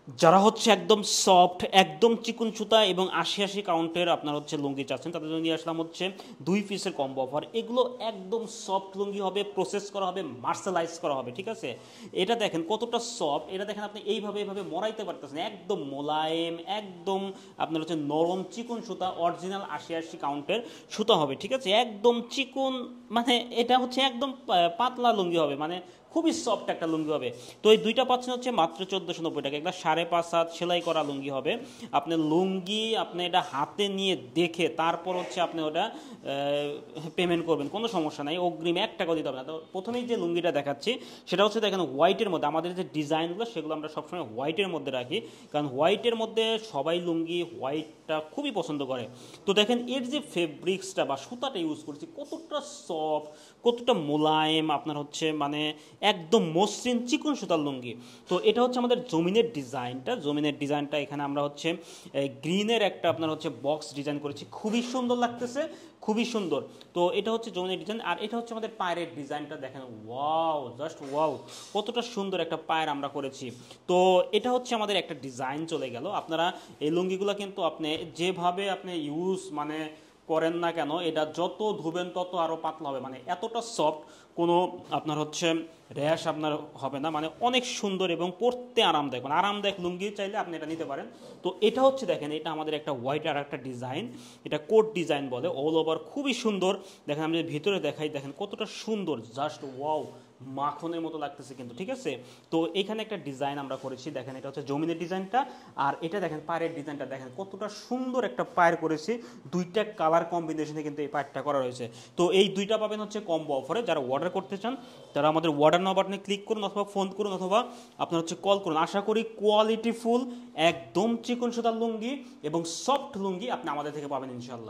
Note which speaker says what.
Speaker 1: যারা হচ্ছে একদম সফট একদম চিকন সুতা এবং ৮০ কাউন্টের আপনার হচ্ছে লুঙ্গি চাচ্ছেন তাদের জন্য নিয়ে আসলাম হচ্ছে 2 পিসের কম্বো অফার। এগুলো একদম সফট লুঙ্গি হবে, প্রসেস করা হবে, মার্শালাইজ করা হবে, ঠিক আছে। এটা দেখেন কতটা সফট, এটা দেখেন আপনি এইভাবে এইভাবে মরাইতে পারতেছেন, একদম মোলায়েম, একদম আপনার হচ্ছে নরম চিকন সুতা, অরিজিনাল ৮০ কাউন্টের সুতা হবে, ঠিক আছে, একদম চিকন। মানে এটা হচ্ছে একদম পাতলা লুঙ্গি হবে, মানে খুবই সফট একটা লুঙ্গি হবে। তো এই দুইটা পাচ্ছেন হচ্ছে মাত্র 1490 টাকা। একটা 5.5 হাত সেলাই করা লুঙ্গি হবে। আপনি লুঙ্গি আপনি এটা হাতে নিয়ে দেখে তারপর হচ্ছে আপনি ওটা পেমেন্ট করবেন, কোনো সমস্যা নাই, অগ্রিম 1 টাকাও দিতে হবে না। তো প্রথমেই যে লুঙ্গিটা দেখাচ্ছি সেটা হচ্ছে দেখেন হোয়াইটের মধ্যে, আমাদের যে ডিজাইনগুলো সেগুলো আমরা সবসময় হোয়াইটের মধ্যে রাখি, কারণ হোয়াইটের মধ্যে সবাই লুঙ্গি হোয়াইটটা খুবই পছন্দ করে। তো দেখেন এর যে ফেব্রিক্সটা বা সুতাটা ইউজ করছি কতটা সফট, কতটা মোলায়েম, আপনার হচ্ছে মানে একদম মসৃণ চিকন সুতার লুঙ্গি। তো এটা হচ্ছে আমাদের জমিনের ডিজাইনটা এখানে আমরা হচ্ছে গ্রিনের একটা আপনার হচ্ছে বক্স ডিজাইন করেছি, খুবই সুন্দর লাগতেছে, খুবই সুন্দর। তো এটা হচ্ছে জমিনের ডিজাইন, আর এটা হচ্ছে আমাদের পায়ের ডিজাইনটা দেখেন, ওয়াও, জাস্ট ওয়াও, কতটা সুন্দর একটা পায়ের আমরা করেছি। তো এটা হচ্ছে আমাদের একটা ডিজাইন চলে গেল। আপনারা এই লুঙ্গিগুলো কিন্তু আপনি যেভাবে আপনি ইউজ মানে করেন না কেন, এটা যত ধুবেন তত আরও পাতলা হবে, মানে এতটা সফট, কোনো আপনার হচ্ছে র্যাশ আপনার হবে না, মানে অনেক সুন্দর এবং পরতে আরামদায়ক, মানে আরামদায়ক লুঙ্গি চাইলে আপনি এটা নিতে পারেন। তো এটা হচ্ছে দেখেন, এটা আমাদের একটা হোয়াইট আর একটা ডিজাইন, এটা কোট ডিজাইন বলে, অল ওভার খুবই সুন্দর। দেখেন আমি যদি ভিতরে দেখাই, দেখেন কতটা সুন্দর, জাস্ট ওয়াও, মাখনের মতো লাগতেছে কিন্তু, ঠিক আছে। তো এখানে একটা ডিজাইন আমরা করেছি, দেখেন এটা হচ্ছে জমিনের ডিজাইনটা, আর এটা দেখেন পায়ের ডিজাইনটা, দেখেন কতটা সুন্দর একটা পায়ের করেছি, দুইটা কালার কম্বিনেশনে কিন্তু এই পায়েরটা করা রয়েছে। তো এই দুইটা পাবেন হচ্ছে কম্বো অফারে। যারা অর্ডার করতে চান তারা আমাদের অর্ডার নাও বাটনে ক্লিক করুন, অথবা ফোন করুন, অথবা আপনার হচ্ছে কল করুন। আশা করি কোয়ালিটিফুল একদম চিকন সুতার লুঙ্গি এবং সফট লুঙ্গি আপনি আমাদের থেকে পাবেন ইনশাল্লাহ।